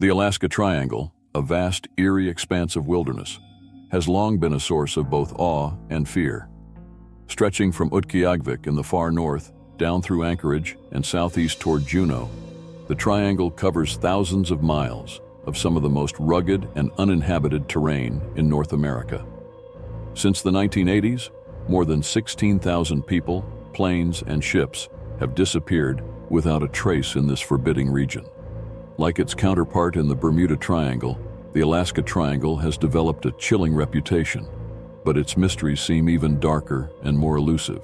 The Alaska Triangle, a vast, eerie expanse of wilderness, has long been a source of both awe and fear. Stretching from Utqiagvik in the far north, down through Anchorage and southeast toward Juneau, the triangle covers thousands of miles of some of the most rugged and uninhabited terrain in North America. Since the 1980s, more than 16,000 people, planes, and ships have disappeared without a trace in this forbidding region. Like its counterpart in the Bermuda Triangle, the Alaska Triangle has developed a chilling reputation, but its mysteries seem even darker and more elusive.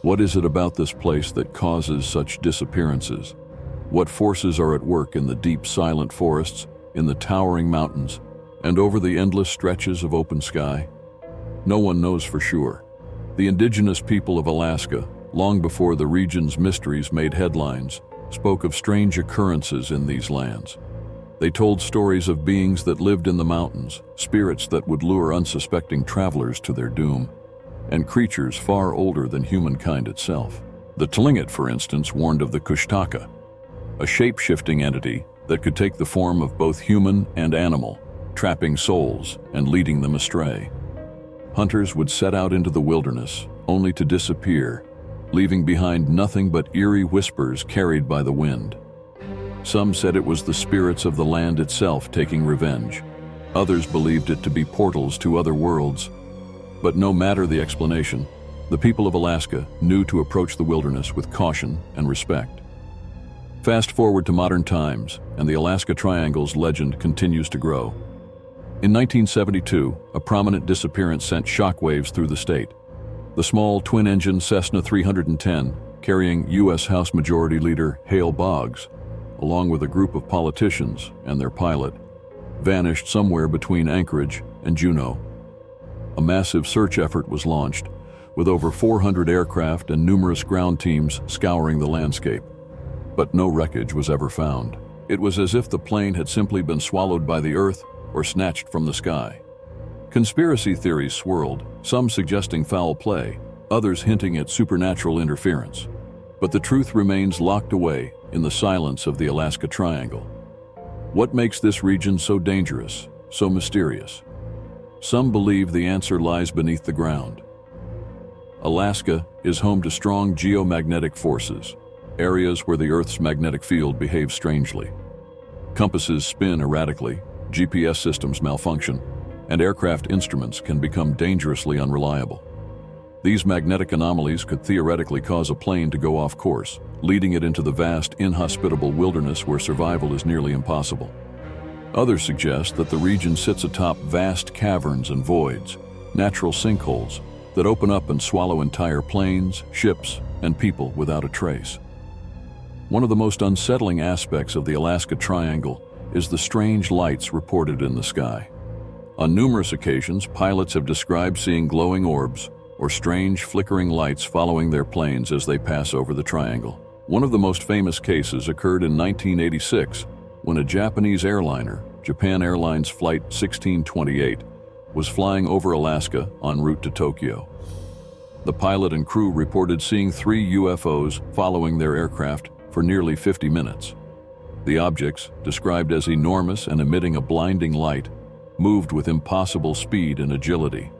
What is it about this place that causes such disappearances? What forces are at work in the deep, silent forests, in the towering mountains, and over the endless stretches of open sky? No one knows for sure. The indigenous people of Alaska, long before the region's mysteries made headlines, spoke of strange occurrences in these lands. They told stories of beings that lived in the mountains, spirits that would lure unsuspecting travelers to their doom, and creatures far older than humankind itself. The Tlingit, for instance, warned of the Kushtaka, a shape-shifting entity that could take the form of both human and animal, trapping souls and leading them astray. Hunters would set out into the wilderness, only to disappear, leaving behind nothing but eerie whispers carried by the wind. Some said it was the spirits of the land itself taking revenge. Others believed it to be portals to other worlds. But no matter the explanation, the people of Alaska knew to approach the wilderness with caution and respect. Fast forward to modern times, and the Alaska Triangle's legend continues to grow. In 1972, a prominent disappearance sent shockwaves through the state. The small twin-engine Cessna 310, carrying U.S. House Majority Leader Hale Boggs, along with a group of politicians and their pilot, vanished somewhere between Anchorage and Juneau. A massive search effort was launched, with over 400 aircraft and numerous ground teams scouring the landscape. But no wreckage was ever found. It was as if the plane had simply been swallowed by the earth or snatched from the sky. Conspiracy theories swirled, some suggesting foul play, others hinting at supernatural interference. But the truth remains locked away in the silence of the Alaska Triangle. What makes this region so dangerous, so mysterious? Some believe the answer lies beneath the ground. Alaska is home to strong geomagnetic forces, areas where the Earth's magnetic field behaves strangely. Compasses spin erratically, GPS systems malfunction, and aircraft instruments can become dangerously unreliable. These magnetic anomalies could theoretically cause a plane to go off course, leading it into the vast, inhospitable wilderness where survival is nearly impossible. Others suggest that the region sits atop vast caverns and voids, natural sinkholes that open up and swallow entire planes, ships, and people without a trace. One of the most unsettling aspects of the Alaska Triangle is the strange lights reported in the sky. On numerous occasions, pilots have described seeing glowing orbs or strange flickering lights following their planes as they pass over the triangle. One of the most famous cases occurred in 1986 when a Japanese airliner, Japan Airlines Flight 1628, was flying over Alaska en route to Tokyo. The pilot and crew reported seeing 3 UFOs following their aircraft for nearly 50 minutes. The objects, described as enormous and emitting a blinding light, moved with impossible speed and agility.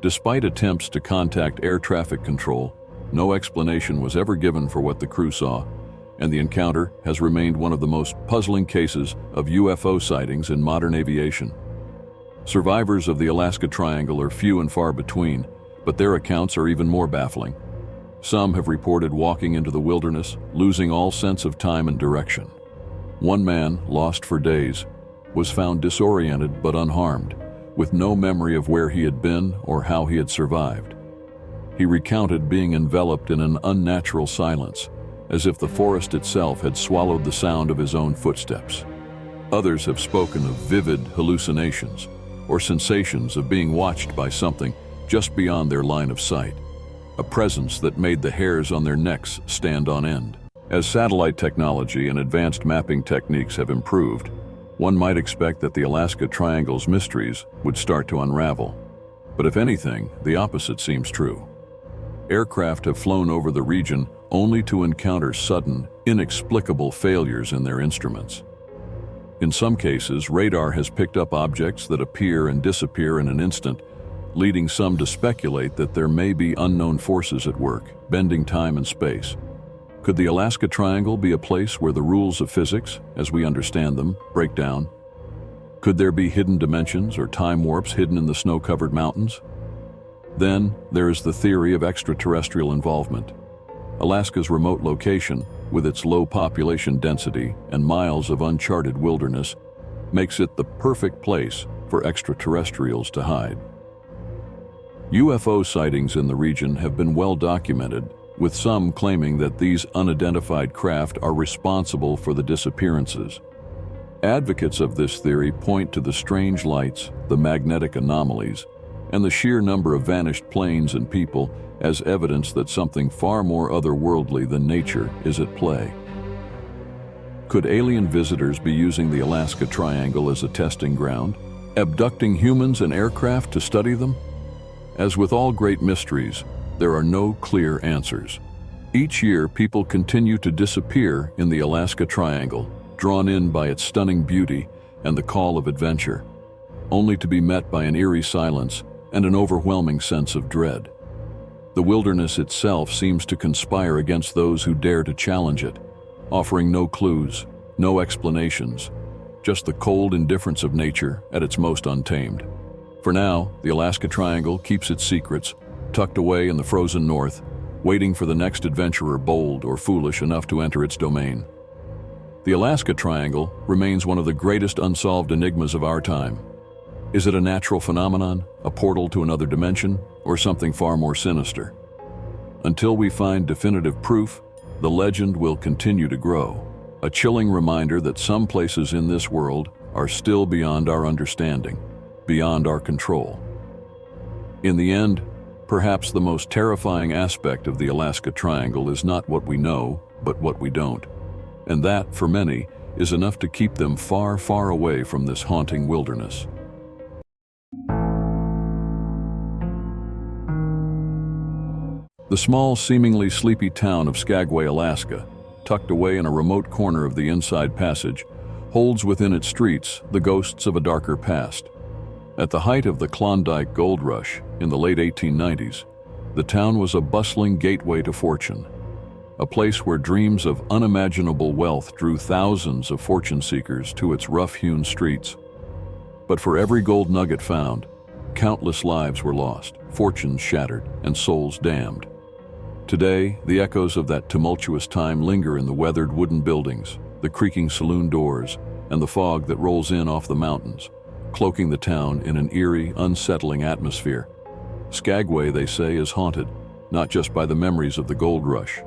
Despite attempts to contact air traffic control, no explanation was ever given for what the crew saw, and the encounter has remained one of the most puzzling cases of UFO sightings in modern aviation. Survivors of the Alaska Triangle are few and far between, but their accounts are even more baffling. Some have reported walking into the wilderness, losing all sense of time and direction. One man, lost for days, was found disoriented but unharmed, with no memory of where he had been or how he had survived. He recounted being enveloped in an unnatural silence, as if the forest itself had swallowed the sound of his own footsteps. Others have spoken of vivid hallucinations or sensations of being watched by something just beyond their line of sight, a presence that made the hairs on their necks stand on end. As satellite technology and advanced mapping techniques have improved, one might expect that the Alaska Triangle's mysteries would start to unravel. But if anything, the opposite seems true. Aircraft have flown over the region only to encounter sudden, inexplicable failures in their instruments. In some cases, radar has picked up objects that appear and disappear in an instant, leading some to speculate that there may be unknown forces at work, bending time and space. Could the Alaska Triangle be a place where the rules of physics, as we understand them, break down? Could there be hidden dimensions or time warps hidden in the snow-covered mountains? Then, there is the theory of extraterrestrial involvement. Alaska's remote location, with its low population density and miles of uncharted wilderness, makes it the perfect place for extraterrestrials to hide. UFO sightings in the region have been well documented, with some claiming that these unidentified craft are responsible for the disappearances. Advocates of this theory point to the strange lights, the magnetic anomalies, and the sheer number of vanished planes and people as evidence that something far more otherworldly than nature is at play. Could alien visitors be using the Alaska Triangle as a testing ground, abducting humans and aircraft to study them? As with all great mysteries, there are no clear answers. Each year, people continue to disappear in the Alaska Triangle, drawn in by its stunning beauty and the call of adventure, only to be met by an eerie silence and an overwhelming sense of dread. The wilderness itself seems to conspire against those who dare to challenge it, offering no clues, no explanations, just the cold indifference of nature at its most untamed. For now, the Alaska Triangle keeps its secrets, tucked away in the frozen north, waiting for the next adventurer bold or foolish enough to enter its domain. The Alaska Triangle remains one of the greatest unsolved enigmas of our time. Is it a natural phenomenon, a portal to another dimension, or something far more sinister? Until we find definitive proof, the legend will continue to grow, a chilling reminder that some places in this world are still beyond our understanding, beyond our control. In the end, perhaps the most terrifying aspect of the Alaska Triangle is not what we know, but what we don't. And that, for many, is enough to keep them far, far away from this haunting wilderness. The small, seemingly sleepy town of Skagway, Alaska, tucked away in a remote corner of the Inside Passage, holds within its streets the ghosts of a darker past. At the height of the Klondike Gold Rush in the late 1890s, the town was a bustling gateway to fortune, a place where dreams of unimaginable wealth drew thousands of fortune seekers to its rough-hewn streets. But for every gold nugget found, countless lives were lost, fortunes shattered, and souls damned. Today, the echoes of that tumultuous time linger in the weathered wooden buildings, the creaking saloon doors, and the fog that rolls in off the mountains, cloaking the town in an eerie, unsettling atmosphere. Skagway, they say, is haunted, not just by the memories of the gold rush,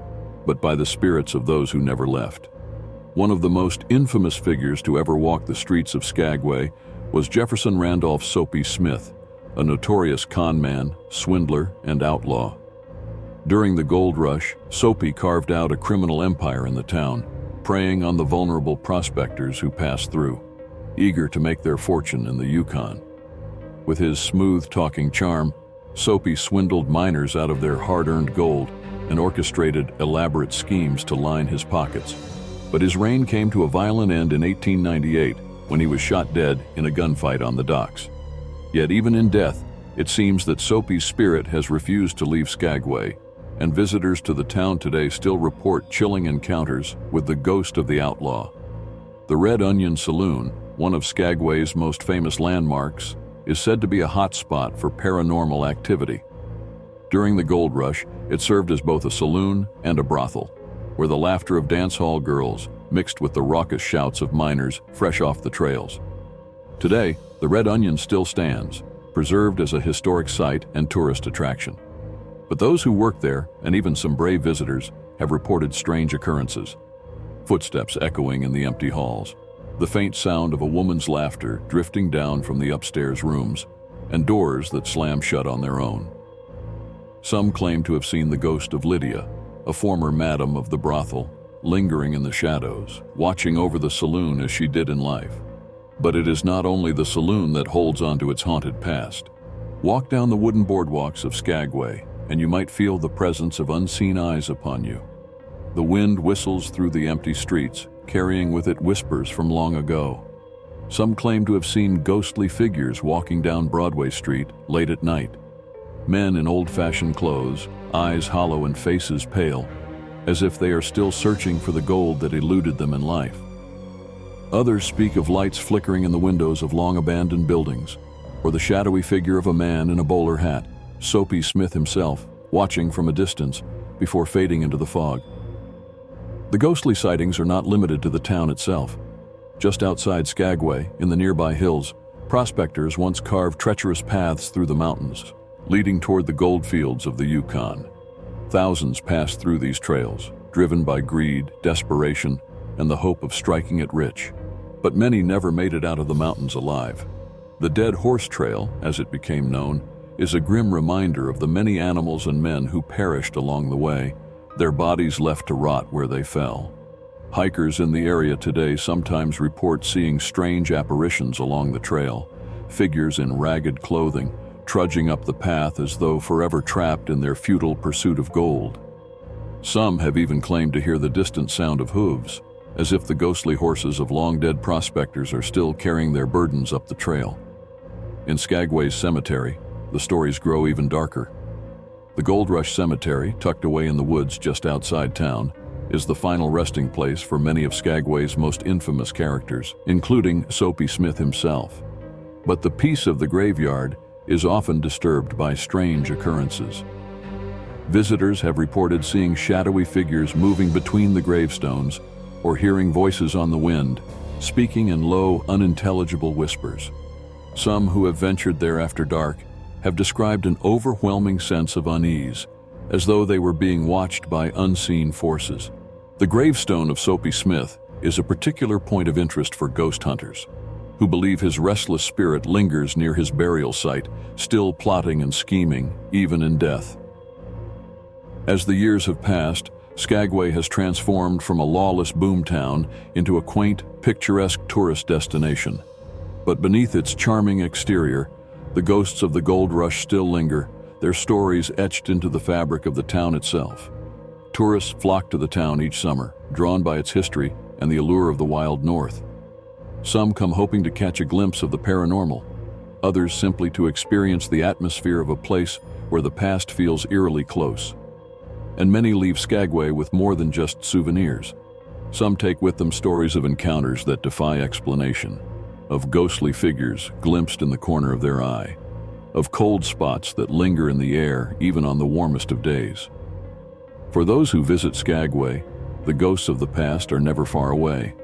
but by the spirits of those who never left. One of the most infamous figures to ever walk the streets of Skagway was Jefferson Randolph Soapy Smith, a notorious con man, swindler, and outlaw. During the gold rush, Soapy carved out a criminal empire in the town, preying on the vulnerable prospectors who passed through, eager to make their fortune in the Yukon. With his smooth-talking charm, Soapy swindled miners out of their hard-earned gold and orchestrated elaborate schemes to line his pockets. But his reign came to a violent end in 1898 when he was shot dead in a gunfight on the docks. Yet even in death, it seems that Soapy's spirit has refused to leave Skagway, and visitors to the town today still report chilling encounters with the ghost of the outlaw. The Red Onion Saloon, one of Skagway's most famous landmarks, is said to be a hot spot for paranormal activity. During the gold rush, it served as both a saloon and a brothel, where the laughter of dance hall girls mixed with the raucous shouts of miners fresh off the trails. Today, the Red Onion still stands, preserved as a historic site and tourist attraction. But those who work there, and even some brave visitors, have reported strange occurrences. Footsteps echoing in the empty halls, the faint sound of a woman's laughter drifting down from the upstairs rooms, and doors that slam shut on their own. Some claim to have seen the ghost of Lydia, a former madam of the brothel, lingering in the shadows, watching over the saloon as she did in life. But it is not only the saloon that holds onto its haunted past. Walk down the wooden boardwalks of Skagway, and you might feel the presence of unseen eyes upon you. The wind whistles through the empty streets, carrying with it whispers from long ago, Some claim to have seen ghostly figures walking down Broadway Street late at night. Men in old-fashioned clothes, eyes hollow and faces pale, as if they are still searching for the gold that eluded them in life. Others speak of lights flickering in the windows of long-abandoned buildings, or the shadowy figure of a man in a bowler hat, Soapy Smith himself, watching from a distance before fading into the fog. The ghostly sightings are not limited to the town itself. Just outside Skagway, in the nearby hills, prospectors once carved treacherous paths through the mountains, leading toward the gold fields of the Yukon. Thousands passed through these trails, driven by greed, desperation, and the hope of striking it rich. But many never made it out of the mountains alive. The Dead Horse Trail, as it became known, is a grim reminder of the many animals and men who perished along the way, their bodies left to rot where they fell. Hikers in the area today sometimes report seeing strange apparitions along the trail, figures in ragged clothing, trudging up the path as though forever trapped in their futile pursuit of gold. Some have even claimed to hear the distant sound of hooves, as if the ghostly horses of long-dead prospectors are still carrying their burdens up the trail. In Skagway's cemetery, the stories grow even darker. The Gold Rush Cemetery, tucked away in the woods just outside town, is the final resting place for many of Skagway's most infamous characters, including Soapy Smith himself. But the peace of the graveyard is often disturbed by strange occurrences. Visitors have reported seeing shadowy figures moving between the gravestones or hearing voices on the wind, speaking in low, unintelligible whispers. Some who have ventured there after dark have described an overwhelming sense of unease, as though they were being watched by unseen forces. The gravestone of Soapy Smith is a particular point of interest for ghost hunters, who believe his restless spirit lingers near his burial site, still plotting and scheming, even in death. As the years have passed, Skagway has transformed from a lawless boomtown into a quaint, picturesque tourist destination. But beneath its charming exterior, the ghosts of the gold rush still linger, their stories etched into the fabric of the town itself. Tourists flock to the town each summer, drawn by its history and the allure of the wild north. Some come hoping to catch a glimpse of the paranormal, others simply to experience the atmosphere of a place where the past feels eerily close. And many leave Skagway with more than just souvenirs. Some take with them stories of encounters that defy explanation, of ghostly figures glimpsed in the corner of their eye, of cold spots that linger in the air even on the warmest of days. For those who visit Skagway, the ghosts of the past are never far away.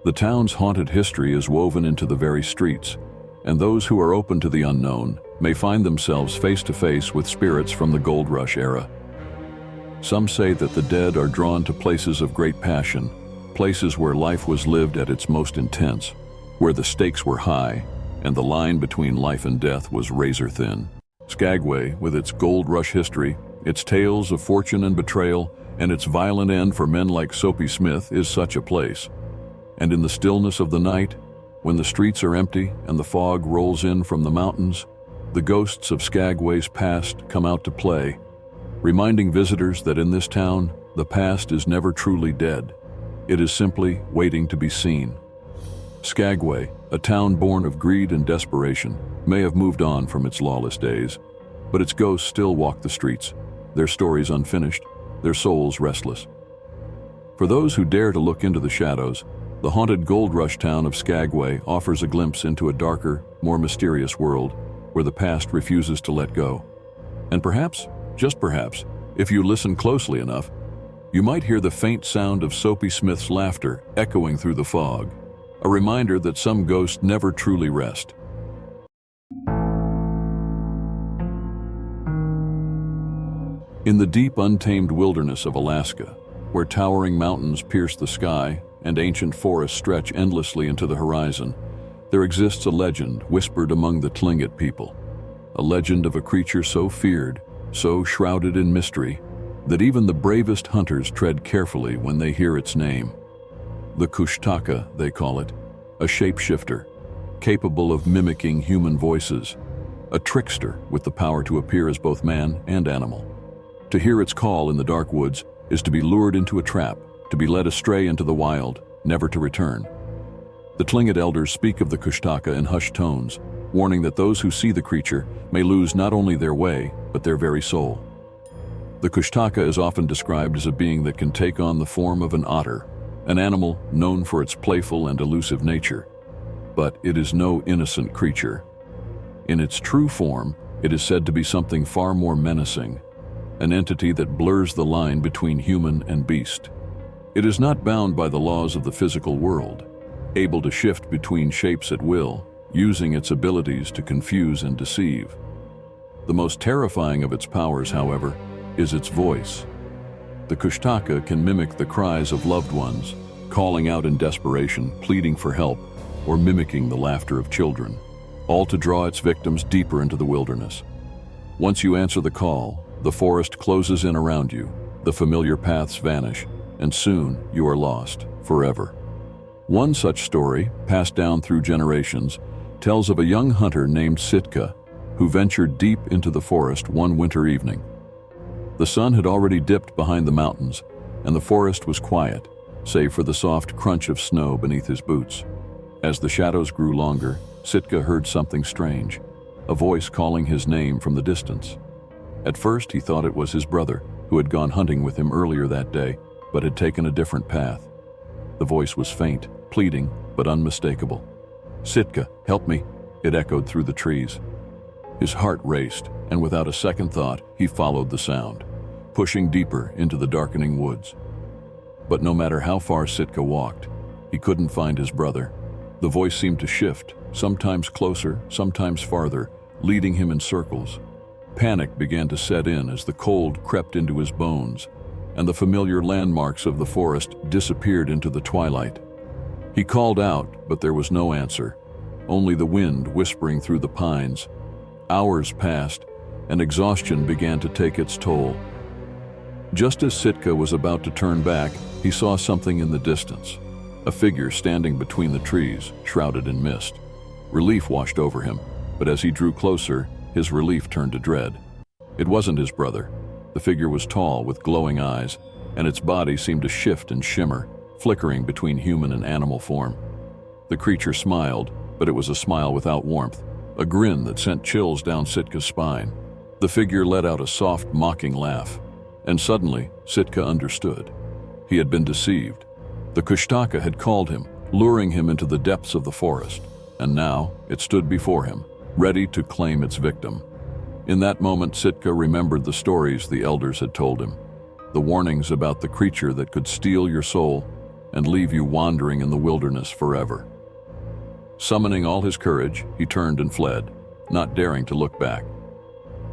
The town's haunted history is woven into the very streets, and those who are open to the unknown may find themselves face to face with spirits from the Gold Rush era. Some say that the dead are drawn to places of great passion, places where life was lived at its most intense, where the stakes were high and the line between life and death was razor thin. Skagway, with its Gold Rush history, its tales of fortune and betrayal, and its violent end for men like Soapy Smith, is such a place. And in the stillness of the night, when the streets are empty and the fog rolls in from the mountains, the ghosts of Skagway's past come out to play, reminding visitors that in this town, the past is never truly dead. It is simply waiting to be seen. Skagway, a town born of greed and desperation, may have moved on from its lawless days, but its ghosts still walk the streets, their stories unfinished, their souls restless. For those who dare to look into the shadows, the haunted Gold Rush town of Skagway offers a glimpse into a darker, more mysterious world where the past refuses to let go. And perhaps, just perhaps, if you listen closely enough, you might hear the faint sound of Soapy Smith's laughter echoing through the fog, a reminder that some ghosts never truly rest. In the deep, untamed wilderness of Alaska, where towering mountains pierce the sky and ancient forests stretch endlessly into the horizon, there exists a legend whispered among the Tlingit people, a legend of a creature so feared, so shrouded in mystery, that even the bravest hunters tread carefully when they hear its name. The Kushtaka, they call it, a shapeshifter, capable of mimicking human voices, a trickster with the power to appear as both man and animal. To hear its call in the dark woods is to be lured into a trap, to be led astray into the wild, never to return. The Tlingit elders speak of the Kushtaka in hushed tones, warning that those who see the creature may lose not only their way, but their very soul. The Kushtaka is often described as a being that can take on the form of an otter, an animal known for its playful and elusive nature. But it is no innocent creature. In its true form, it is said to be something far more menacing, an entity that blurs the line between human and beast. It is not bound by the laws of the physical world, able to shift between shapes at will, using its abilities to confuse and deceive. The most terrifying of its powers, however, is its voice. The Kushtaka can mimic the cries of loved ones, calling out in desperation, pleading for help, or mimicking the laughter of children, all to draw its victims deeper into the wilderness. Once you answer the call, the forest closes in around you, the familiar paths vanish, and soon you are lost forever. One such story, passed down through generations, tells of a young hunter named Sitka who ventured deep into the forest one winter evening. The sun had already dipped behind the mountains, and the forest was quiet, save for the soft crunch of snow beneath his boots. As the shadows grew longer, Sitka heard something strange, a voice calling his name from the distance. At first he thought it was his brother, who had gone hunting with him earlier that day, but had taken a different path. The voice was faint, pleading, but unmistakable. "Sitka, help me," it echoed through the trees. His heart raced, and without a second thought, he followed the sound, pushing deeper into the darkening woods. But no matter how far Sitka walked, he couldn't find his brother. The voice seemed to shift, sometimes closer, sometimes farther, leading him in circles. Panic began to set in as the cold crept into his bones, and the familiar landmarks of the forest disappeared into the twilight. He called out, but there was no answer, only the wind whispering through the pines. Hours passed, and exhaustion began to take its toll. Just as Sitka was about to turn back, he saw something in the distance, a figure standing between the trees, shrouded in mist. Relief washed over him, but as he drew closer, his relief turned to dread. It wasn't his brother. The figure was tall, with glowing eyes, and its body seemed to shift and shimmer, flickering between human and animal form. The creature smiled, but it was a smile without warmth, a grin that sent chills down Sitka's spine. The figure let out a soft, mocking laugh, and suddenly Sitka understood. He had been deceived. The Kushtaka had called him, luring him into the depths of the forest, and now it stood before him, ready to claim its victim. In that moment, Sitka remembered the stories the elders had told him, the warnings about the creature that could steal your soul and leave you wandering in the wilderness forever. Summoning all his courage, he turned and fled, not daring to look back.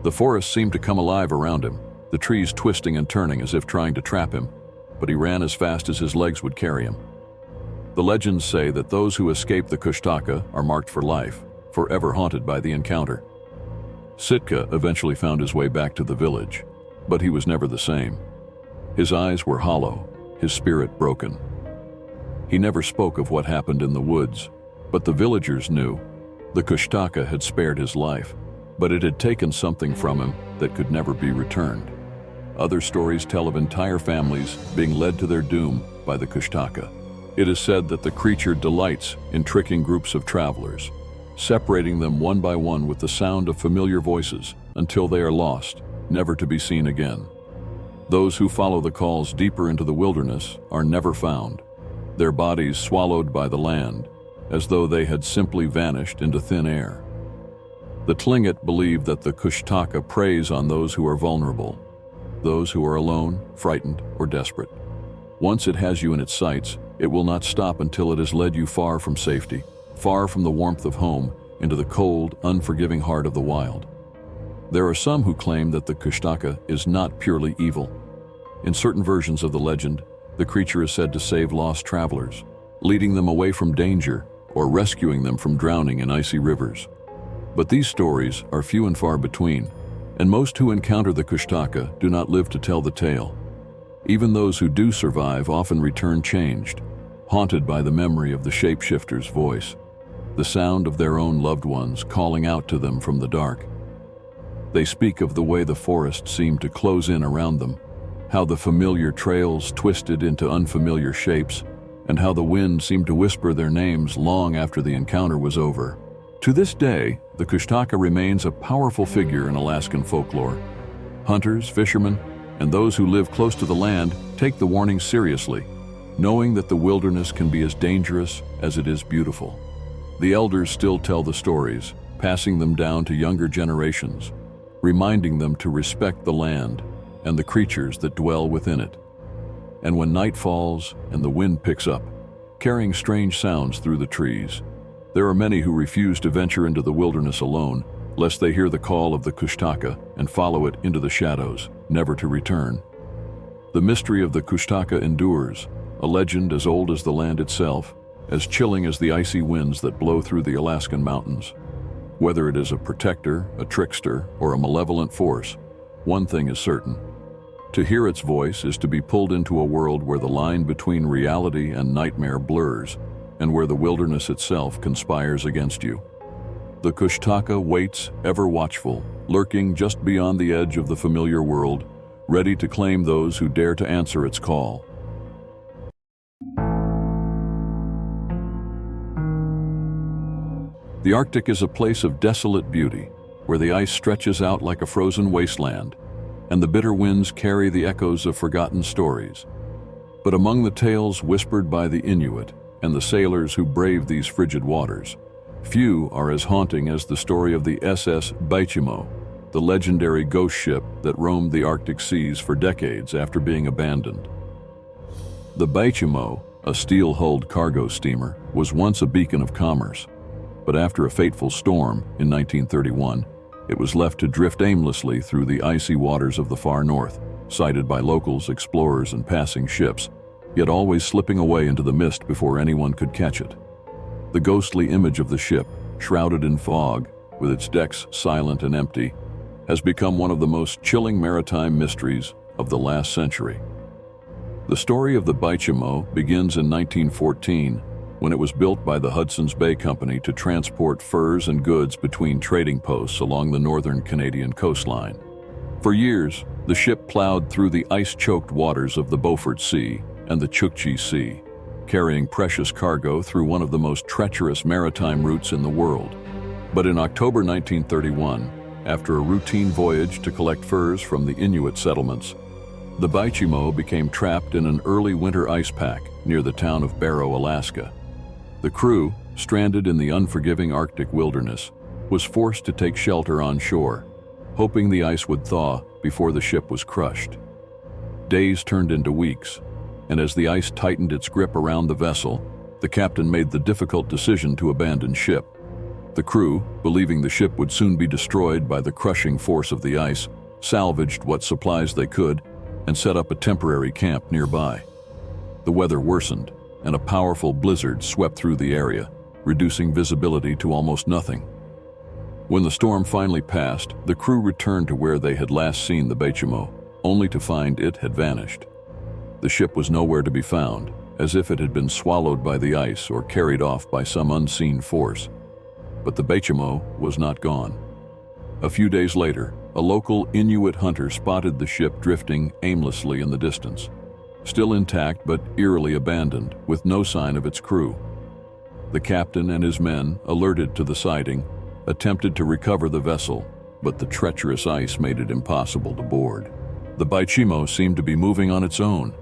The forest seemed to come alive around him, the trees twisting and turning as if trying to trap him, but he ran as fast as his legs would carry him. The legends say that those who escape the Kushtaka are marked for life, forever haunted by the encounter. Sitka eventually found his way back to the village, but he was never the same. His eyes were hollow, his spirit broken. He never spoke of what happened in the woods, but the villagers knew. The Kushtaka had spared his life, but it had taken something from him that could never be returned. Other stories tell of entire families being led to their doom by the Kushtaka. It is said that the creature delights in tricking groups of travelers, separating them one by one with the sound of familiar voices until they are lost, never to be seen again. Those who follow the calls deeper into the wilderness are never found, their bodies swallowed by the land, as though they had simply vanished into thin air. The Tlingit believe that the Kushtaka preys on those who are vulnerable, those who are alone, frightened, or desperate. Once it has you in its sights, it will not stop until it has led you far from safety, far from the warmth of home, into the cold, unforgiving heart of the wild. There are some who claim that the Kushtaka is not purely evil. In certain versions of the legend, the creature is said to save lost travelers, leading them away from danger or rescuing them from drowning in icy rivers. But these stories are few and far between, and most who encounter the Kushtaka do not live to tell the tale. Even those who do survive often return changed, haunted by the memory of the shapeshifter's voice, the sound of their own loved ones calling out to them from the dark. They speak of the way the forest seemed to close in around them, how the familiar trails twisted into unfamiliar shapes, and how the wind seemed to whisper their names long after the encounter was over. To this day, the Kushtaka remains a powerful figure in Alaskan folklore. Hunters, fishermen, and those who live close to the land take the warning seriously, knowing that the wilderness can be as dangerous as it is beautiful. The elders still tell the stories, passing them down to younger generations, reminding them to respect the land and the creatures that dwell within it. And when night falls and the wind picks up, carrying strange sounds through the trees, there are many who refuse to venture into the wilderness alone, lest they hear the call of the Kushtaka and follow it into the shadows, never to return. The mystery of the Kushtaka endures, a legend as old as the land itself, as chilling as the icy winds that blow through the Alaskan mountains. Whether it is a protector, a trickster, or a malevolent force, one thing is certain. To hear its voice is to be pulled into a world where the line between reality and nightmare blurs, and where the wilderness itself conspires against you. The Kushtaka waits, ever watchful, lurking just beyond the edge of the familiar world, ready to claim those who dare to answer its call. The Arctic is a place of desolate beauty, where the ice stretches out like a frozen wasteland, and the bitter winds carry the echoes of forgotten stories. But among the tales whispered by the Inuit and the sailors who braved these frigid waters, few are as haunting as the story of the SS Baichimo, the legendary ghost ship that roamed the Arctic seas for decades after being abandoned. The Baichimo, a steel-hulled cargo steamer, was once a beacon of commerce, but after a fateful storm in 1931, it was left to drift aimlessly through the icy waters of the far north, sighted by locals, explorers, and passing ships, yet always slipping away into the mist before anyone could catch it. The ghostly image of the ship, shrouded in fog, with its decks silent and empty, has become one of the most chilling maritime mysteries of the last century. The story of the Baichimo begins in 1914, when it was built by the Hudson's Bay Company to transport furs and goods between trading posts along the northern Canadian coastline. For years, the ship plowed through the ice-choked waters of the Beaufort Sea and the Chukchi Sea, carrying precious cargo through one of the most treacherous maritime routes in the world. But in October 1931, after a routine voyage to collect furs from the Inuit settlements, the Baichimo became trapped in an early winter ice pack near the town of Barrow, Alaska. The crew, stranded in the unforgiving Arctic wilderness, was forced to take shelter on shore, hoping the ice would thaw before the ship was crushed. Days turned into weeks, and as the ice tightened its grip around the vessel, the captain made the difficult decision to abandon ship. The crew, believing the ship would soon be destroyed by the crushing force of the ice, salvaged what supplies they could and set up a temporary camp nearby. The weather worsened, and a powerful blizzard swept through the area, reducing visibility to almost nothing. When the storm finally passed, the crew returned to where they had last seen the Baichimo, only to find it had vanished. The ship was nowhere to be found, as if it had been swallowed by the ice or carried off by some unseen force. But the Baichimo was not gone. A few days later, a local Inuit hunter spotted the ship drifting aimlessly in the distance, still intact but eerily abandoned, with no sign of its crew. The captain and his men, alerted to the sighting, attempted to recover the vessel, but the treacherous ice made it impossible to board. The Baichimo seemed to be moving on its own,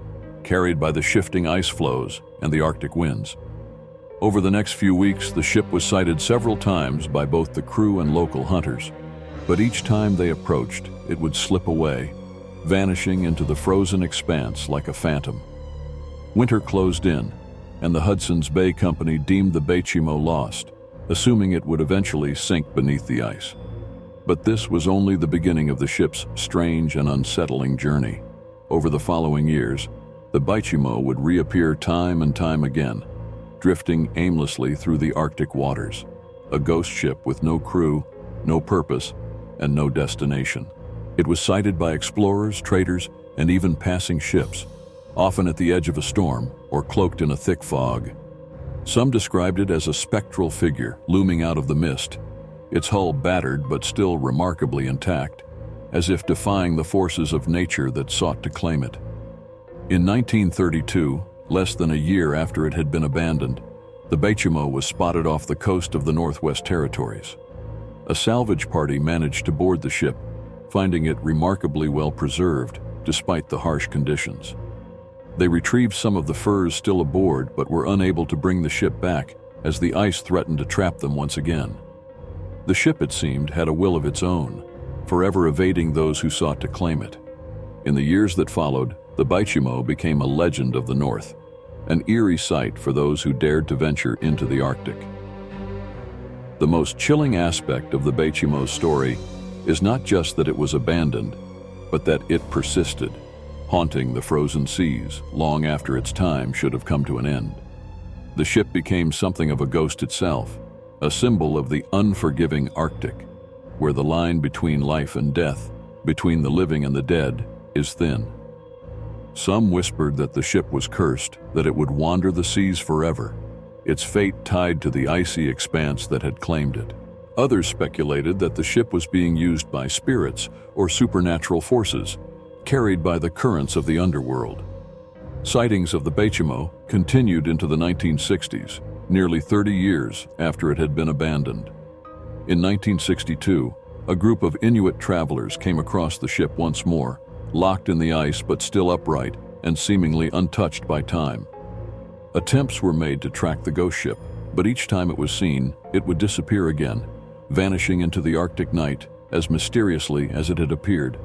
carried by the shifting ice floes and the Arctic winds. Over the next few weeks, the ship was sighted several times by both the crew and local hunters, but each time they approached, it would slip away, vanishing into the frozen expanse like a phantom. Winter closed in, and the Hudson's Bay Company deemed the Baichimo lost, assuming it would eventually sink beneath the ice. But this was only the beginning of the ship's strange and unsettling journey. Over the following years, the Baichimo would reappear time and time again, drifting aimlessly through the Arctic waters, a ghost ship with no crew, no purpose, and no destination. It was sighted by explorers, traders, and even passing ships, often at the edge of a storm or cloaked in a thick fog. Some described it as a spectral figure looming out of the mist, its hull battered but still remarkably intact, as if defying the forces of nature that sought to claim it. In 1932, Less than a year after it had been abandoned, the Beichimo was spotted off the coast of the Northwest Territories. A salvage party managed to board the ship, finding it remarkably well preserved despite the harsh conditions. They retrieved some of the furs still aboard but were unable to bring the ship back as the ice threatened to trap them once again. The ship, it seemed, had a will of its own, forever evading those who sought to claim it. In the years that followed, the Beichimo became a legend of the North, an eerie sight for those who dared to venture into the Arctic. The most chilling aspect of the Beichimo's story is not just that it was abandoned, but that it persisted, haunting the frozen seas long after its time should have come to an end. The ship became something of a ghost itself, a symbol of the unforgiving Arctic, where the line between life and death, between the living and the dead, is thin. Some whispered that the ship was cursed, that it would wander the seas forever, its fate tied to the icy expanse that had claimed it. Others speculated that the ship was being used by spirits or supernatural forces, carried by the currents of the underworld. Sightings of the Beichimo continued into the 1960s, nearly 30 years after it had been abandoned. In 1962, a group of Inuit travelers came across the ship once more, locked in the ice but still upright and seemingly untouched by time. Attempts were made to track the ghost ship, but each time it was seen, it would disappear again, vanishing into the Arctic night as mysteriously as it had appeared.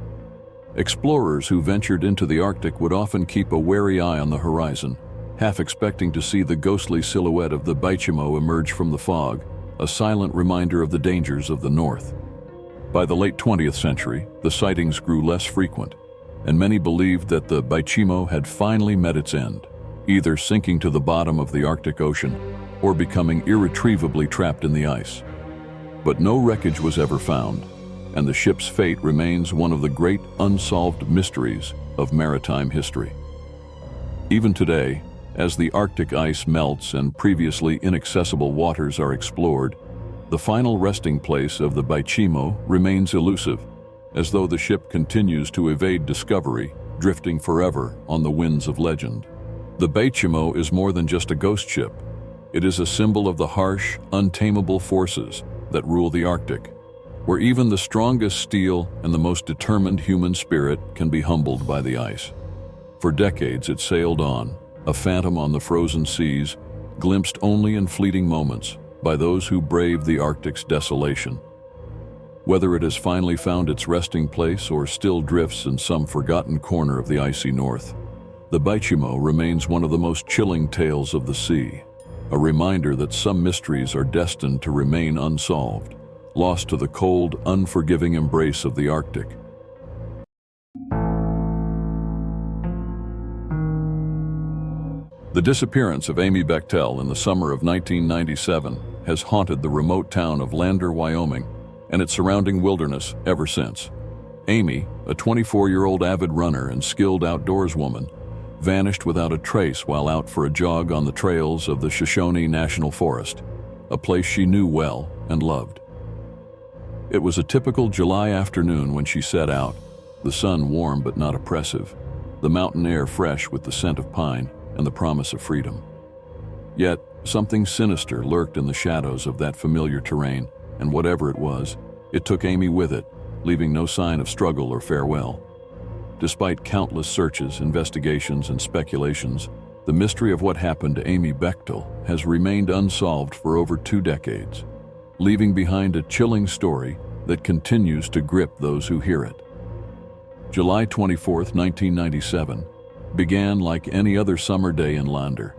Explorers who ventured into the Arctic would often keep a wary eye on the horizon, half expecting to see the ghostly silhouette of the Beichimo emerge from the fog, a silent reminder of the dangers of the North. By the late 20th century, the sightings grew less frequent, and many believed that the Beichimo had finally met its end, either sinking to the bottom of the Arctic Ocean or becoming irretrievably trapped in the ice. But no wreckage was ever found, and the ship's fate remains one of the great unsolved mysteries of maritime history. Even today, as the Arctic ice melts and previously inaccessible waters are explored, the final resting place of the Beichimo remains elusive, as though the ship continues to evade discovery, drifting forever on the winds of legend. The Beichimo is more than just a ghost ship. It is a symbol of the harsh, untamable forces that rule the Arctic, where even the strongest steel and the most determined human spirit can be humbled by the ice. For decades it sailed on, a phantom on the frozen seas, glimpsed only in fleeting moments by those who braved the Arctic's desolation. Whether it has finally found its resting place or still drifts in some forgotten corner of the icy North, the Beichimo remains one of the most chilling tales of the sea, a reminder that some mysteries are destined to remain unsolved, lost to the cold, unforgiving embrace of the Arctic. The disappearance of Amy Bechtel in the summer of 1997 has haunted the remote town of Lander, Wyoming, and its surrounding wilderness ever since. Amy, a 24-year-old avid runner and skilled outdoors woman, vanished without a trace while out for a jog on the trails of the Shoshone National Forest, a place she knew well and loved. It was a typical July afternoon when she set out, the sun warm but not oppressive, the mountain air fresh with the scent of pine and the promise of freedom. Yet, something sinister lurked in the shadows of that familiar terrain, and whatever it was, it took Amy with it, leaving no sign of struggle or farewell. Despite countless searches, investigations, and speculations, the mystery of what happened to Amy Bechtel has remained unsolved for over 2 decades, leaving behind a chilling story that continues to grip those who hear it. July 24, 1997, began like any other summer day in Lander,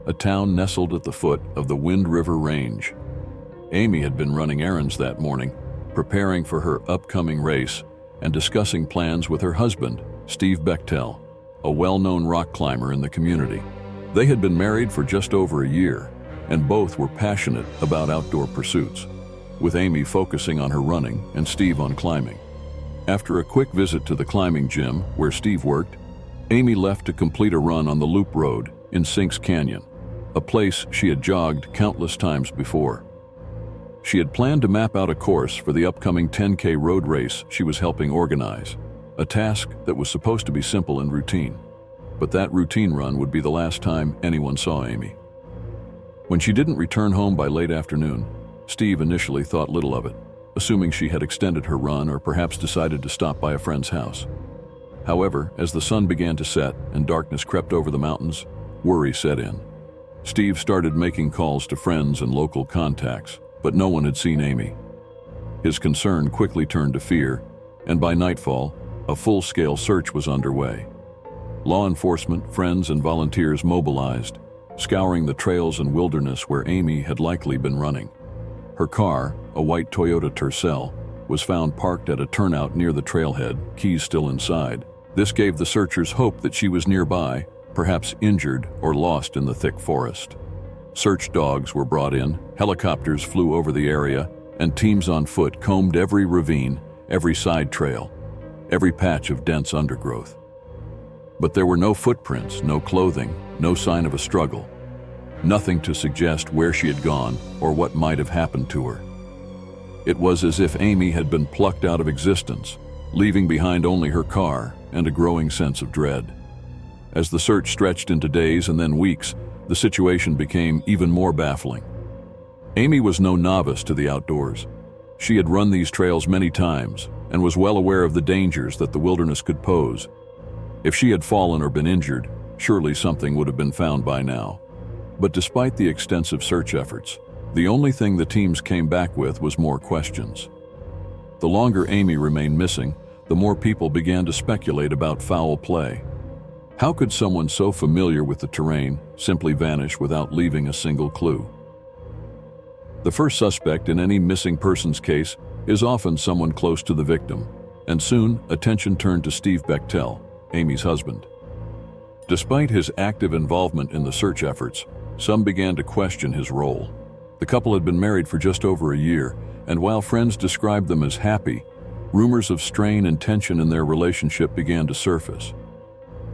a town nestled at the foot of the Wind River Range. Amy had been running errands that morning, preparing for her upcoming race and discussing plans with her husband, Steve Bechtel, a well-known rock climber in the community. They had been married for just over a year, and both were passionate about outdoor pursuits, with Amy focusing on her running and Steve on climbing. After a quick visit to the climbing gym where Steve worked, Amy left to complete a run on the Loop Road in Sinks Canyon, a place she had jogged countless times before. She had planned to map out a course for the upcoming 10K road race she was helping organize, a task that was supposed to be simple and routine. but that routine run would be the last time anyone saw Amy. When she didn't return home by late afternoon, Steve initially thought little of it, assuming she had extended her run or perhaps decided to stop by a friend's house. However, as the sun began to set and darkness crept over the mountains, worry set in. Steve started making calls to friends and local contacts, but no one had seen Amy. His concern quickly turned to fear, and by nightfall, a full-scale search was underway. Law enforcement, friends, and volunteers mobilized, scouring the trails and wilderness where Amy had likely been running. Her car, a white Toyota Tercel, was found parked at a turnout near the trailhead, keys still inside. This gave the searchers hope that she was nearby, perhaps injured or lost in the thick forest. Search dogs were brought in, helicopters flew over the area, and teams on foot combed every ravine, every side trail, every patch of dense undergrowth. But there were no footprints, no clothing, no sign of a struggle. Nothing to suggest where she had gone or what might have happened to her. It was as if Amy had been plucked out of existence, leaving behind only her car and a growing sense of dread. As the search stretched into days and then weeks, the situation became even more baffling. Amy was no novice to the outdoors. She had run these trails many times and was well aware of the dangers that the wilderness could pose. If she had fallen or been injured, surely something would have been found by now. But despite the extensive search efforts, the only thing the teams came back with was more questions. The longer Amy remained missing, the more people began to speculate about foul play. How could someone so familiar with the terrain simply vanish without leaving a single clue? The first suspect in any missing persons case is often someone close to the victim, and soon attention turned to Steve Bechtel, Amy's husband. Despite his active involvement in the search efforts, some began to question his role. The couple had been married for just over a year, and while friends described them as happy, rumors of strain and tension in their relationship began to surface.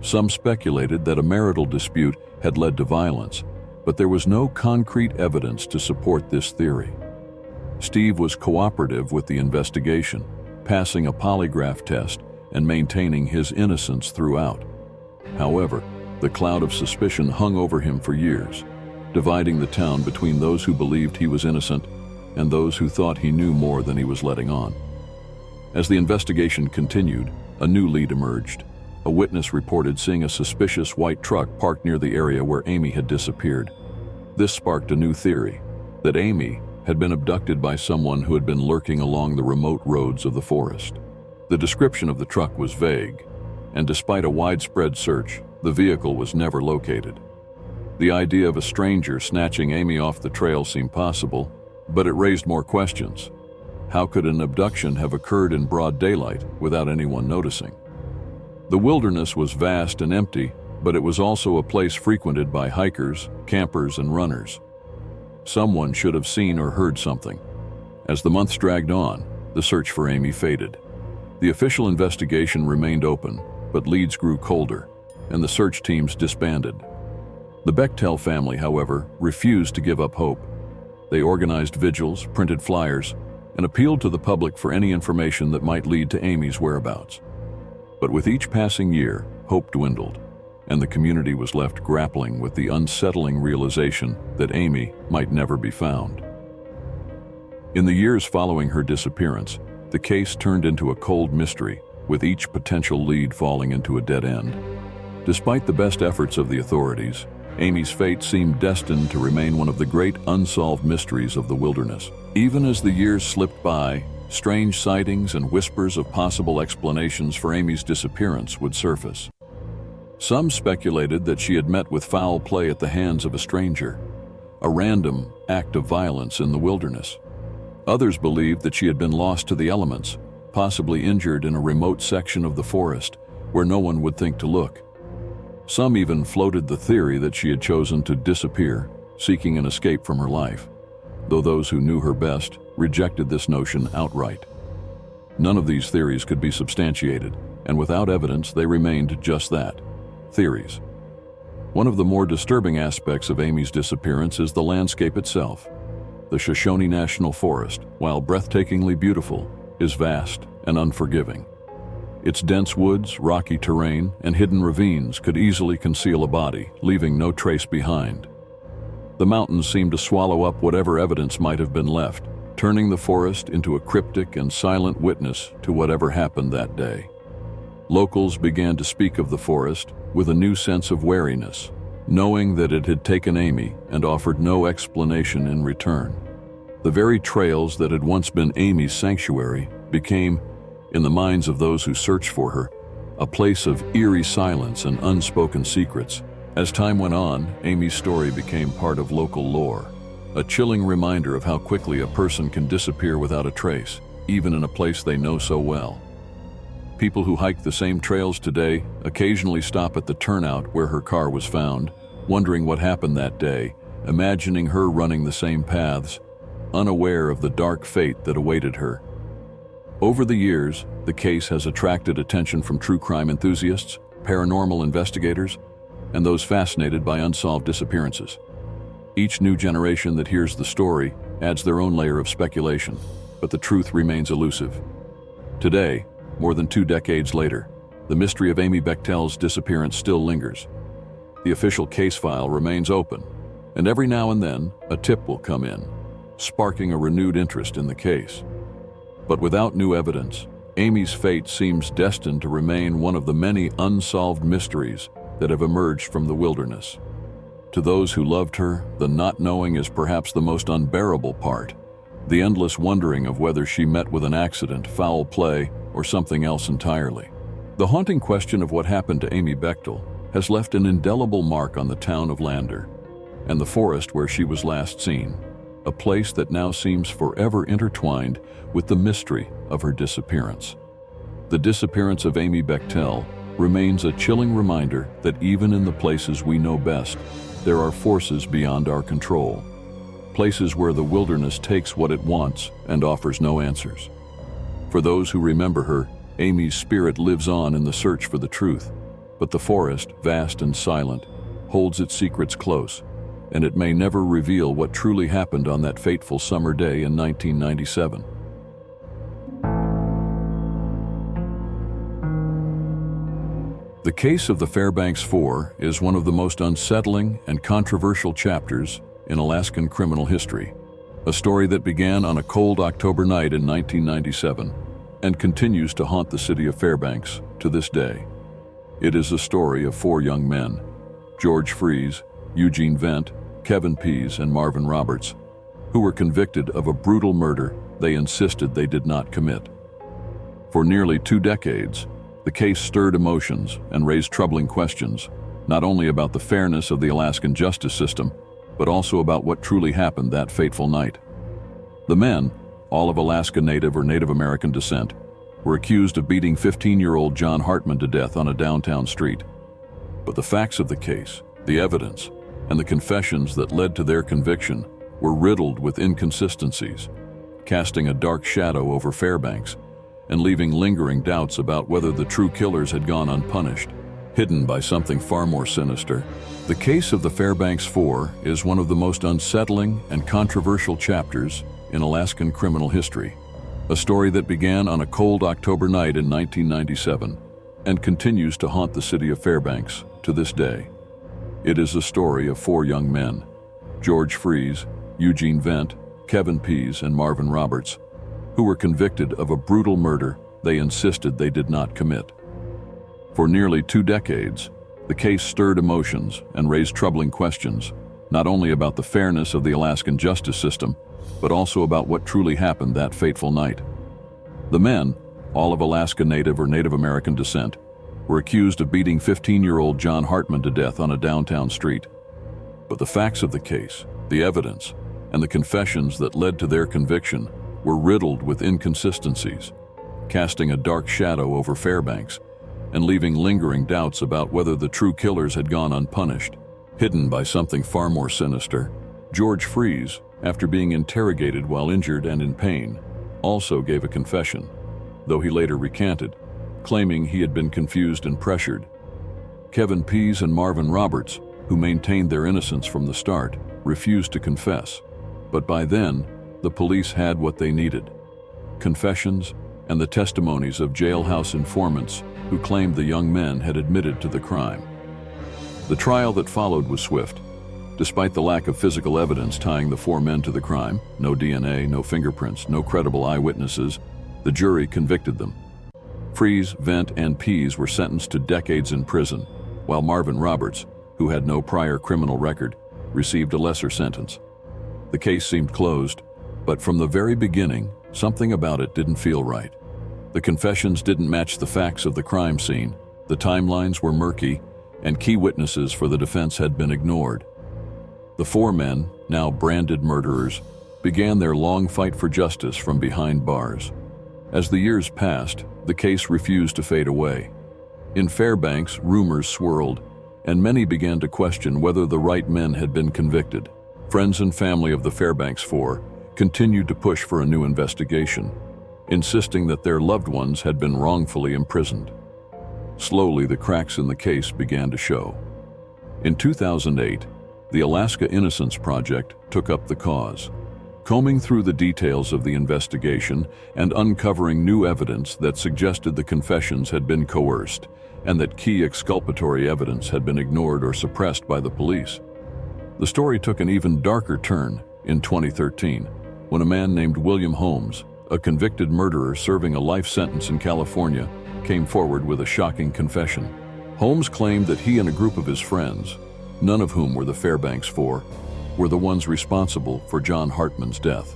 Some speculated that a marital dispute had led to violence, but there was no concrete evidence to support this theory. Steve was cooperative with the investigation, passing a polygraph test and maintaining his innocence throughout. However, the cloud of suspicion hung over him for years, dividing the town between those who believed he was innocent and those who thought he knew more than he was letting on. As the investigation continued, a new lead emerged. A witness reported seeing a suspicious white truck parked near the area where Amy had disappeared. This sparked a new theory, that Amy had been abducted by someone who had been lurking along the remote roads of the forest. The description of the truck was vague, and despite a widespread search, the vehicle was never located. The idea of a stranger snatching Amy off the trail seemed possible, but it raised more questions. How could an abduction have occurred in broad daylight without anyone noticing? The wilderness was vast and empty, but it was also a place frequented by hikers, campers, and runners. Someone should have seen or heard something. As the months dragged on, the search for Amy faded. The official investigation remained open, but leads grew colder, and the search teams disbanded. The Bechtel family, however, refused to give up hope. They organized vigils, printed flyers, and appealed to the public for any information that might lead to Amy's whereabouts. But with each passing year, hope dwindled, and the community was left grappling with the unsettling realization that Amy might never be found. In the years following her disappearance, the case turned into a cold mystery, with each potential lead falling into a dead end. Despite the best efforts of the authorities, Amy's fate seemed destined to remain one of the great unsolved mysteries of the wilderness. Even as the years slipped by, strange sightings and whispers of possible explanations for Amy's disappearance would surface. Some speculated that she had met with foul play at the hands of a stranger, a random act of violence in the wilderness. Others believed that she had been lost to the elements, possibly injured in a remote section of the forest where no one would think to look. Some even floated the theory that she had chosen to disappear, seeking an escape from her life, though those who knew her best rejected this notion outright. None of these theories could be substantiated, and without evidence they remained just that, theories. One of the more disturbing aspects of Amy's disappearance is the landscape itself. The Shoshone National Forest, while breathtakingly beautiful, is vast and unforgiving. Its dense woods, rocky terrain, and hidden ravines could easily conceal a body, leaving no trace behind. The mountains seemed to swallow up whatever evidence might have been left, turning the forest into a cryptic and silent witness to whatever happened that day. Locals began to speak of the forest with a new sense of wariness, knowing that it had taken Amy and offered no explanation in return. The very trails that had once been Amy's sanctuary became, in the minds of those who searched for her, a place of eerie silence and unspoken secrets. As time went on, Amy's story became part of local lore, a chilling reminder of how quickly a person can disappear without a trace, even in a place they know so well. People who hike the same trails today occasionally stop at the turnout where her car was found, wondering what happened that day, imagining her running the same paths, unaware of the dark fate that awaited her. Over the years, the case has attracted attention from true crime enthusiasts, paranormal investigators, and those fascinated by unsolved disappearances. Each new generation that hears the story adds their own layer of speculation, but the truth remains elusive. Today, more than 2 decades later, the mystery of Amy Bechtel's disappearance still lingers. The official case file remains open, and every now and then, a tip will come in, sparking a renewed interest in the case. But without new evidence, Amy's fate seems destined to remain one of the many unsolved mysteries that have emerged from the wilderness. To those who loved her, the not knowing is perhaps the most unbearable part, the endless wondering of whether she met with an accident, foul play, or something else entirely. The haunting question of what happened to Amy Bechtel has left an indelible mark on the town of Lander and the forest where she was last seen, a place that now seems forever intertwined with the mystery of her disappearance. The disappearance of Amy Bechtel remains a chilling reminder that even in the places we know best, there are forces beyond our control, places where the wilderness takes what it wants and offers no answers. For those who remember her, Amy's spirit lives on in the search for the truth, but the forest, vast and silent, holds its secrets close, and it may never reveal what truly happened on that fateful summer day in 1997. The case of the Fairbanks Four is one of the most unsettling and controversial chapters in Alaskan criminal history, a story that began on a cold October night in 1997 and continues to haunt the city of Fairbanks to this day. It is a story of 4 young men, George Freeze, Eugene Vent, Kevin Pease, and Marvin Roberts, who were convicted of a brutal murder they insisted they did not commit. For nearly 2 decades, the case stirred emotions and raised troubling questions, not only about the fairness of the Alaskan justice system, but also about what truly happened that fateful night. The men, all of Alaska Native or Native American descent, were accused of beating 15-year-old John Hartman to death on a downtown street. But the facts of the case, the evidence, and the confessions that led to their conviction were riddled with inconsistencies, casting a dark shadow over Fairbanks and leaving lingering doubts about whether the true killers had gone unpunished. Hidden by something far more sinister, the case of the Fairbanks Four is one of the most unsettling and controversial chapters in Alaskan criminal history, a story that began on a cold October night in 1997 and continues to haunt the city of Fairbanks to this day. It is the story of 4 young men, George Freeze, Eugene Vent, Kevin Pease, and Marvin Roberts, who were convicted of a brutal murder they insisted they did not commit. For nearly 2 decades, the case stirred emotions and raised troubling questions, not only about the fairness of the Alaskan justice system, but also about what truly happened that fateful night. The men, all of Alaska Native or Native American descent, were accused of beating 15-year-old John Hartman to death on a downtown street. But the facts of the case, the evidence, and the confessions that led to their conviction were riddled with inconsistencies, casting a dark shadow over Fairbanks and leaving lingering doubts about whether the true killers had gone unpunished. Hidden by something far more sinister, George Freeze, after being interrogated while injured and in pain, also gave a confession, though he later recanted, claiming he had been confused and pressured. Kevin Pease and Marvin Roberts, who maintained their innocence from the start, refused to confess, but by then, the police had what they needed: confessions and the testimonies of jailhouse informants who claimed the young men had admitted to the crime. The trial that followed was swift. Despite the lack of physical evidence tying the four men to the crime, no DNA, no fingerprints, no credible eyewitnesses, the jury convicted them. Freeze, Vent, and Pease were sentenced to decades in prison, while Marvin Roberts, who had no prior criminal record, received a lesser sentence. The case seemed closed, but from the very beginning, something about it didn't feel right. The confessions didn't match the facts of the crime scene, the timelines were murky, and key witnesses for the defense had been ignored. The four men, now branded murderers, began their long fight for justice from behind bars. As the years passed, the case refused to fade away. In Fairbanks, rumors swirled, and many began to question whether the right men had been convicted. Friends and family of the Fairbanks Four continued to push for a new investigation, insisting that their loved ones had been wrongfully imprisoned. Slowly, the cracks in the case began to show. In 2008, the Alaska Innocence Project took up the cause, combing through the details of the investigation and uncovering new evidence that suggested the confessions had been coerced and that key exculpatory evidence had been ignored or suppressed by the police. The story took an even darker turn in 2013, when a man named William Holmes, a convicted murderer serving a life sentence in California, came forward with a shocking confession. Holmes claimed that he and a group of his friends, none of whom were the Fairbanks Four, were the ones responsible for John Hartman's death.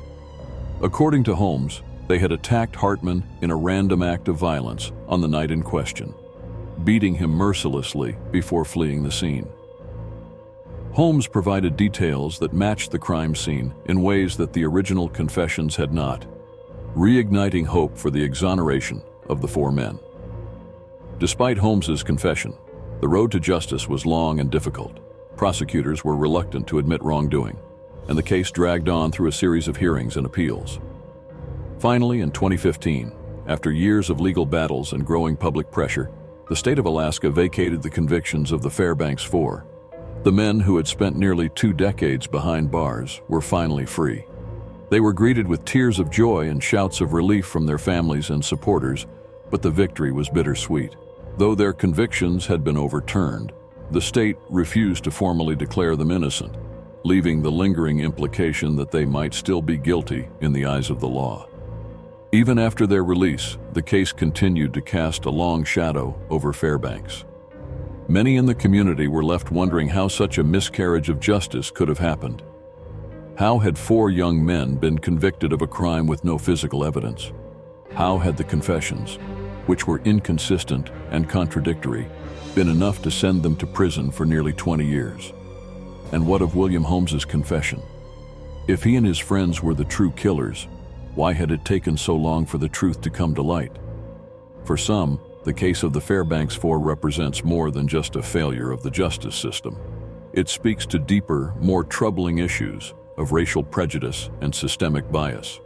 According to Holmes, they had attacked Hartman in a random act of violence on the night in question, beating him mercilessly before fleeing the scene. Holmes provided details that matched the crime scene in ways that the original confessions had not, reigniting hope for the exoneration of the four men. Despite Holmes's confession, the road to justice was long and difficult. Prosecutors were reluctant to admit wrongdoing, and the case dragged on through a series of hearings and appeals. Finally, in 2015, after years of legal battles and growing public pressure, the state of Alaska vacated the convictions of the Fairbanks Four. The men who had spent nearly 2 decades behind bars were finally free. They were greeted with tears of joy and shouts of relief from their families and supporters, but the victory was bittersweet. Though their convictions had been overturned, the state refused to formally declare them innocent, leaving the lingering implication that they might still be guilty in the eyes of the law. Even after their release, the case continued to cast a long shadow over Fairbanks. Many in the community were left wondering how such a miscarriage of justice could have happened. How had 4 young men been convicted of a crime with no physical evidence? How had the confessions, which were inconsistent and contradictory, been enough to send them to prison for nearly 20 years? And what of William Holmes's confession? If he and his friends were the true killers, why had it taken so long for the truth to come to light? For some, the case of the Fairbanks Four represents more than just a failure of the justice system. It speaks to deeper, more troubling issues of racial prejudice and systemic bias.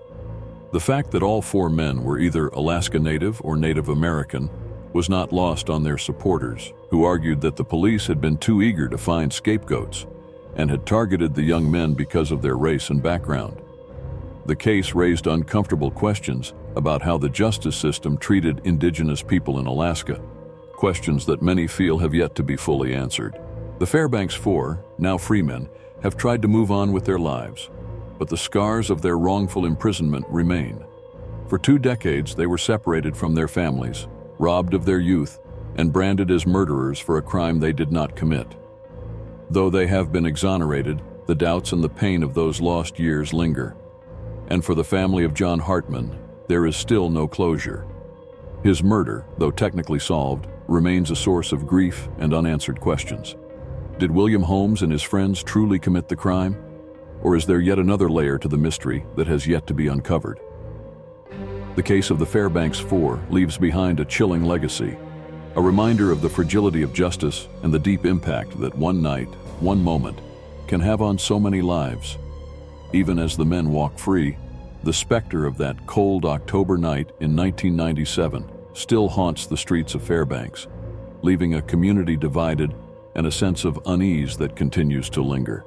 The fact that all 4 men were either Alaska Native or Native American was not lost on their supporters, who argued that the police had been too eager to find scapegoats and had targeted the young men because of their race and background. The case raised uncomfortable questions about how the justice system treated Indigenous people in Alaska, questions that many feel have yet to be fully answered. The Fairbanks Four, now free men, have tried to move on with their lives, but the scars of their wrongful imprisonment remain. For 2 decades, they were separated from their families, robbed of their youth, and branded as murderers for a crime they did not commit. Though they have been exonerated, the doubts and the pain of those lost years linger. And for the family of John Hartman, there is still no closure. His murder, though technically solved, remains a source of grief and unanswered questions. Did William Holmes and his friends truly commit the crime? Or is there yet another layer to the mystery that has yet to be uncovered? The case of the Fairbanks Four leaves behind a chilling legacy, a reminder of the fragility of justice and the deep impact that one night, one moment, can have on so many lives. Even as the men walk free, the specter of that cold October night in 1997 still haunts the streets of Fairbanks, leaving a community divided and a sense of unease that continues to linger.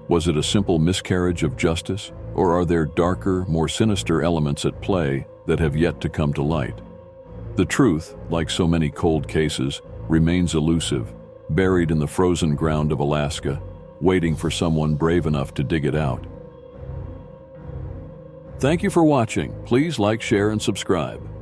Was it a simple miscarriage of justice, or are there darker, more sinister elements at play that have yet to come to light. The truth, like so many cold cases, remains elusive, buried in the frozen ground of Alaska, waiting for someone brave enough to dig it out. Thank you for watching. Please like, share, and subscribe.